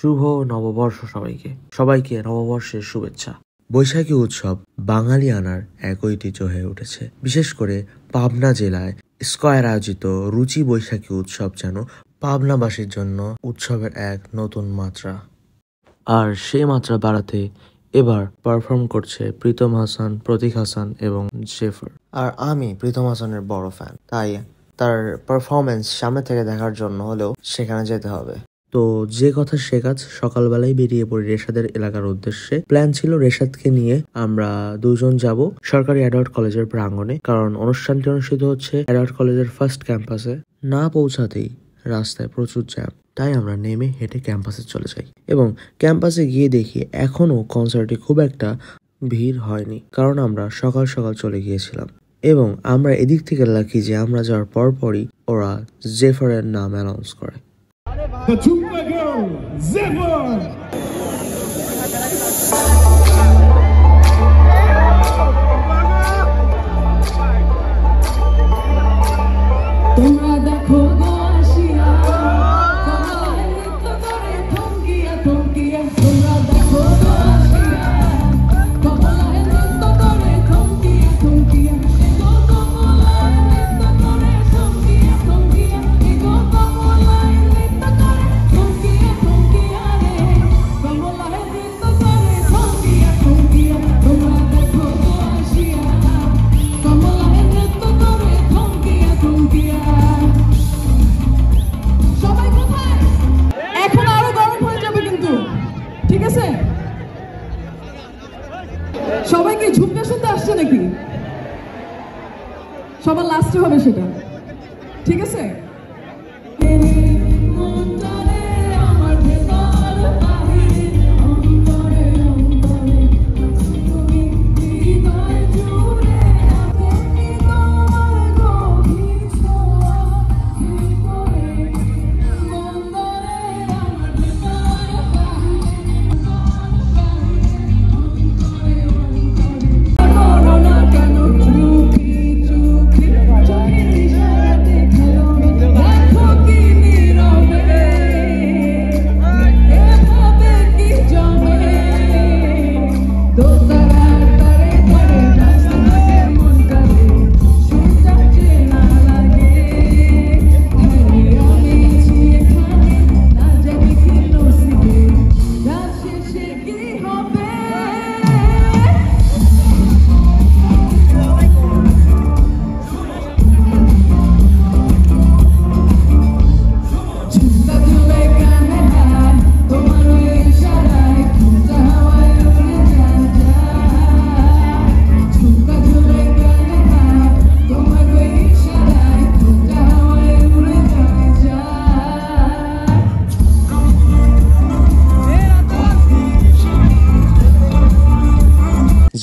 শুভ নববর্ষ সবাইকে সবাইকে নববর্ষের শুভেচ্ছা। বৈশাখী উৎসব বাঙালিয়ানার এক ঐতিহ্য হয়ে উঠেছে। বিশেষ করে পাবনা জেলায় স্কয়ার আয়োজিত রুচি বৈশাখী উৎসব যেন পাবনাবাসীর জন্য উৎসবের এক নতুন মাত্রা। আর সেই মাত্রা বাড়াতে এবার পারফর্ম করছে প্রীতম হাসান, প্রতীক হাসান এবং জেফার। আর আমি প্রীতম হাসানের বড় ফ্যান, তাই তার পারফরমেন্স সামনে থেকে দেখার জন্য হলেও সেখানে যেতে হবে। তো যে কথা সে কাজ, সকালবেলায় বেরিয়ে পড়ি রেশাদের এলাকার উদ্দেশ্যে। প্ল্যান ছিল রেশাদকে নিয়ে আমরা দুজন যাব সরকারি অ্যাডওয়ার্ড কলেজের প্রাঙ্গণে, কারণ অনুষ্ঠানটি অনুষ্ঠিত হচ্ছে অ্যাডওয়ার্ড কলেজের ফার্স্ট ক্যাম্পাসে। না পৌঁছাতেই রাস্তায় প্রচুর জ্যাম, তাই আমরা নেমে হেঁটে ক্যাম্পাসে চলে যাই এবং ক্যাম্পাসে গিয়ে দেখি এখনো কনসার্টে খুব একটা ভিড় হয়নি, কারণ আমরা সকাল সকাল চলে গিয়েছিলাম। এবং আমরা এদিক থেকে লাকি যে আমরা যাওয়ার পরপরই ওরা জেফারের নাম অ্যানাউন্স করে। The Tumba girl, Zephyr! সবাই কি ঝুমকা শুনতে আসছে নাকি? সবার লাস্টে হবে সেটা, ঠিক আছে?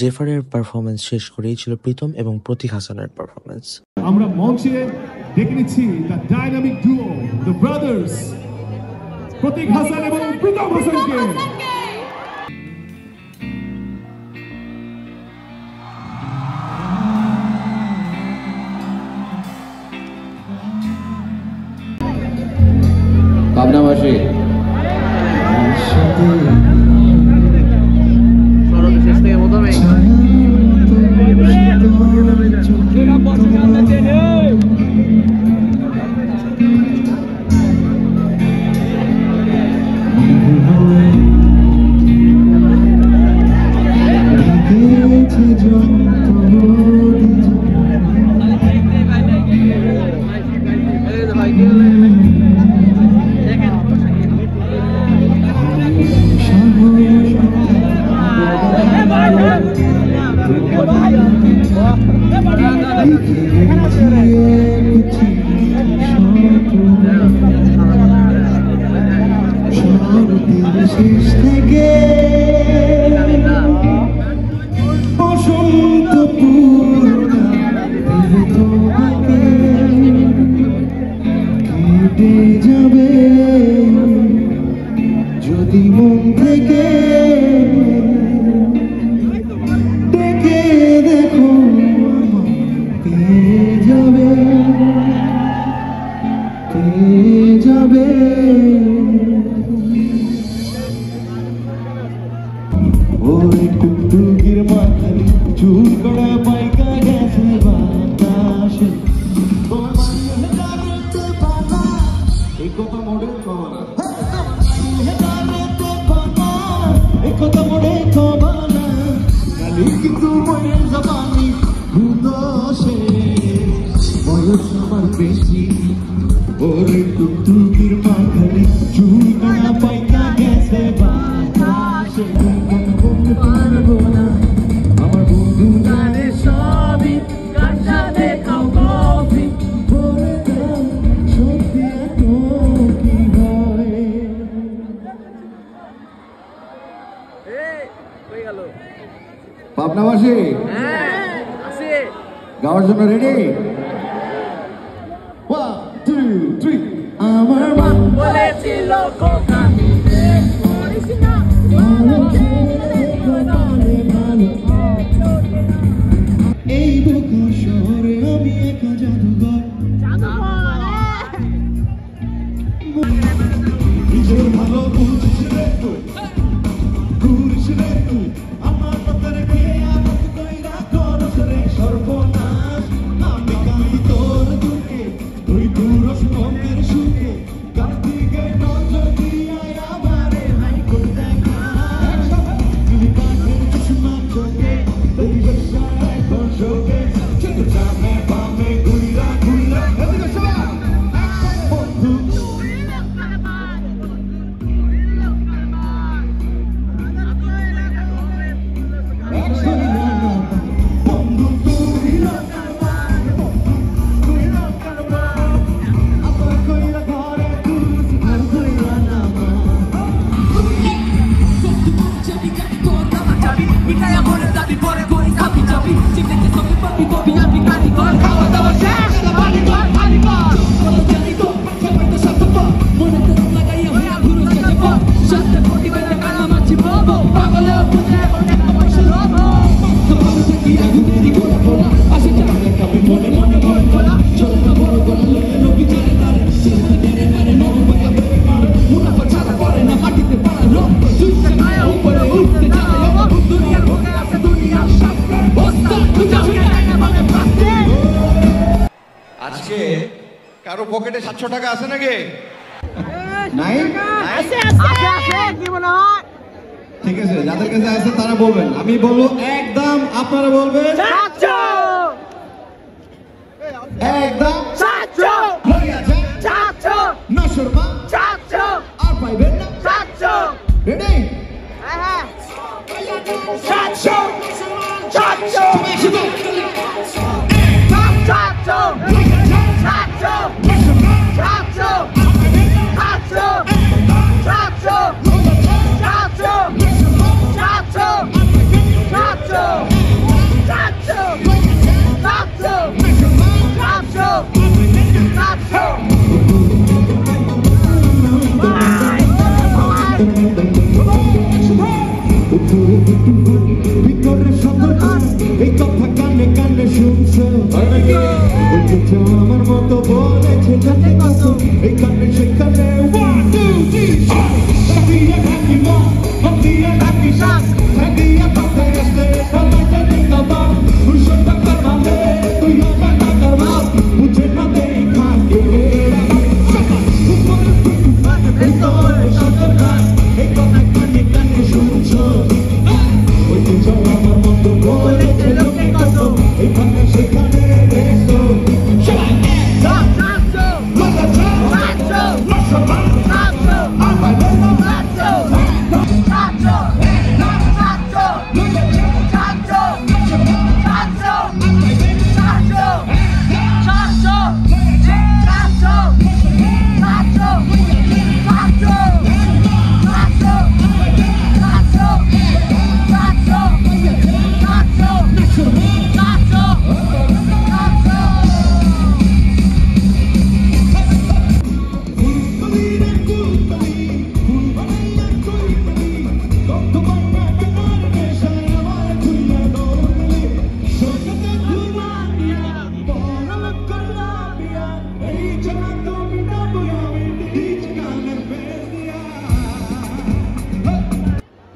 জেফারের পারফরমেন্স শেষ করেই ছিল প্রীতম এবং প্রতীক হাসানের পারফরমেন্স। আমরা মঞ্চে দেখে নিচ্ছি the dynamic duo, the brothers, Pratik Hasan এবং প্রীতম হাসানকে। পাবনাবাসী যদি মন থেকে দেখে দেখো পেয়ে যাবে টুকটুকির মাথায় চুল করা পাইকা গেছে বাতাসে তোমার মানিয়ে হেদারেতে বানা এই কথা মোড়ে কমানা হেদারেতে বানা এই কথা মোড়ে কমানা কালি কিন্তু মনে জবানি ভূতসে বয়স আমার বেশি ওরে টুকটুকির মাথায় চুল করা পাইকা গেছে বাতাসে পারবো না আমার বন্ধু জানে সবই কার সাথে খাও কফি বলে দাও সত্যি এত কি হয় পাবনাবাসী গাওয়ার জন্য রেডি 1 2 3 আমার মা বলেছিল এই বুকুর শহরে আমি একা জাদুঘর নিজের ভালো বুঝিস রে তুই ঘুরিস রে তুই আমার কথা রেখে আঘাত কইরা করস রে সর্বনাশ আমি কালি তোর দুঃখে তুই ঘুরস মনের সুখে কার্তিকে নজর দিয়া আমারে হাই করে দেখা তুই কাঠের চশমা চোখে তুই বসায় বসোকে ছোট জামে বামে ঘুরা ঘুরা এদিকে সবাই বন্ধু আজকে কারো পকেটে 700 টাকা আছে নাকি? নাই আছে কি মনে হয়? ঠিক আছে, যাদের কাছে আছে তারা বলবেন, আমি বলবো একদম, আপনারা বলবেন 700 একদম 700 700 নশরবা 700 আর পাইবেন না 700 রেডি হ্যাঁ 700 700 ভিতরে সতর্ক এই কথা কানে কানে শুনছো আমার মতো বলেছে যাতে কত এই কানে সেখানে 1 2 3 সাবিয়া ঢাকি মা হাতিয়া ঢাকি শ্বাস সাবিয়া কথা আসতে সবাইতে দেখাবা উষটা করবালে তুই আমার টাকার মাস বুঝে না দেখা কে ভিতরে সতর্ক এই কথা কানে কানে শুনছো আমার মতো বলেছে লোকে কত এই কানে সেখানে দেখো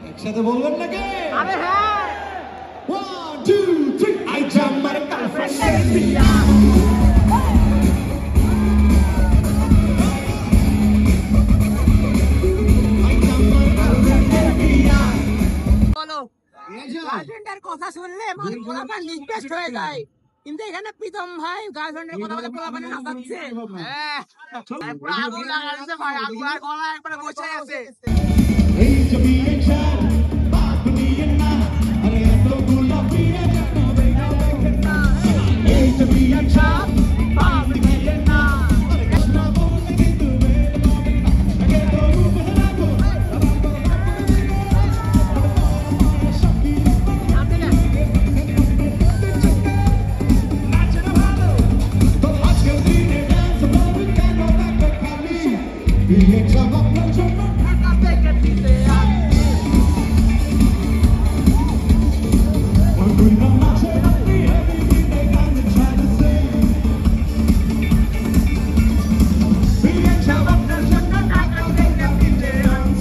একসাথে বলবেন নাকি? আরে হ্যাঁ গার্লফ্রেন্ডের কথা শুনলে মানে পোলাপান রিকোয়েস্ট হয়ে যায়, কিন্তু এখানে প্রীতম ভাই গার্লফ্রেন্ডের কথা বলে পোলাপানে নাচাচ্ছে। পুরো আগুন লাগাচ্ছে ভাই, আগুয়ার গলা একবারে বসে আছে। এই যে বিয়েটা বাদ নিয়ে না, আরে এত গোলাপি এত বেলা দেখে না। এই যে বিয়েটা বাদ নিয়ে না, আরে কৃষ্ণ বলতে কিন্তু আগে তো রূপ হারাবো। তো আজকের দিনে ডান্স করবে কেন দেখো খালি বিয়েটা আপনার জন্য ঢাকা থেকে দিতে আমি। We're gonna march everything they got to try to say. বিয়েটা আপনার জন্য ঢাকা থেকে দিতে আমি।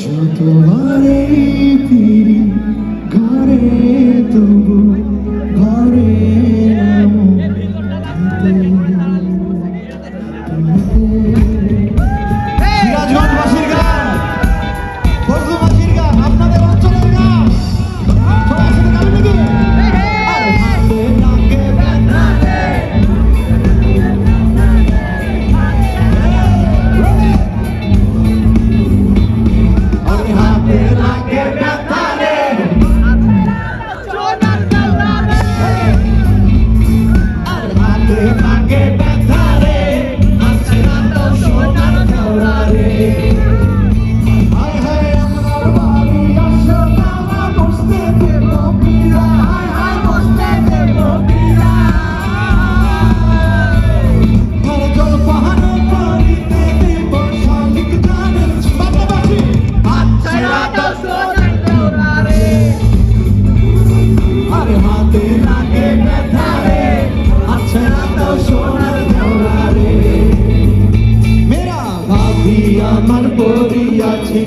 যতবারে ফিরি ঘরে তবু ঘরে সিরাজগঞ্জবাসীর গান, বর্ধমানবাসীর গান, আপনাদের অঞ্চলের গান সবাই একসাথে গাবেন নাকি? আরে হাতে নাকে ব্যথা রে, আরে হাতে নাকে ব্যথা রে, সোনার দেওরা রে, আরে হাতে নাকে ব্যথা রে, আছে না তো সোনার দেওরা রে। হায় হায় আমার বাড়ি আসো বাবা, বসতে দেব বিরা, হায় হায় বসতে দেব বিরা। আরে জল পাহাড় পানিতে দেব শালিক গানে, বাংলাবাসী আচ্ছা তো সোনার দেওরা রে। আরে হাতে নাকে ব্যথা রে, আছে না তো সোনার দেওরা রে। মেরা ভাবি আমার পরি আছে,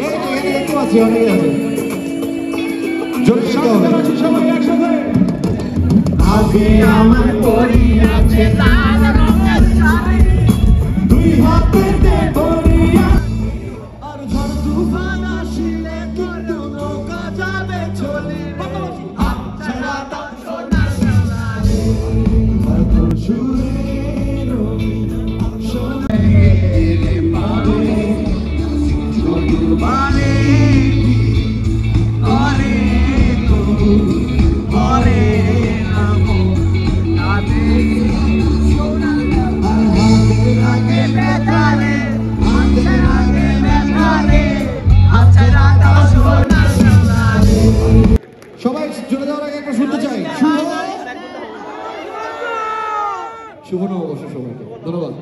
এই এখানে দেখতে পাচ্ছি অনেকে আছে, জোরে সবাই একসাথে। ভাবি আমার পরি আছে, লাল রঙের শাড়ি, দুই হাতে পরিয়া, আর ঝড় তুফান আসিলে কিন্তু নৌকা যাবে চলে রে। আচ্ছা তো সোনার দেওরা রে, আর তোর সুরের শোনে রে পারে, মানে আরে তবু আরে নামো নামে সোনার দেওরা। আর হাতে লাগে ব্যথা রে, হাতে লাগে ব্যথা রে, আচ্ছা তো সোনার দেওরা রে। সবাই জোরে যাওয়ার আগে একটা শুনতে চাই, শুভ নববর্ষ সবাইকে, ধন্যবাদ।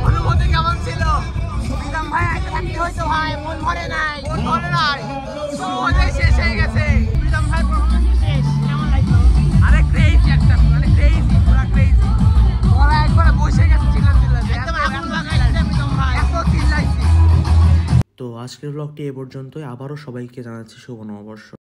অনুভূতি কেমন ছিল? প্রীতম ভাই একটা থাকতে হয়তো ভাই মন ভরে নাই, মন ভরে নাই, সহজেই শেষ হয়ে গেছে। প্রীতম ভাই পারফরম্যান্স শেষ, কেমন লাগলো? আরে ক্রেজি একটা, মানে ক্রেজি, পুরো ক্রেজি। ওরা একবার বসে গেছে চিল্লাতে, একদম আগুন লাগাইছে প্রীতম ভাই, এত চিল্লাইছে। তো আজকের ব্লগটি এ পর্যন্তই। আবারও সবাইকে জানাচ্ছি শুভ নববর্ষ।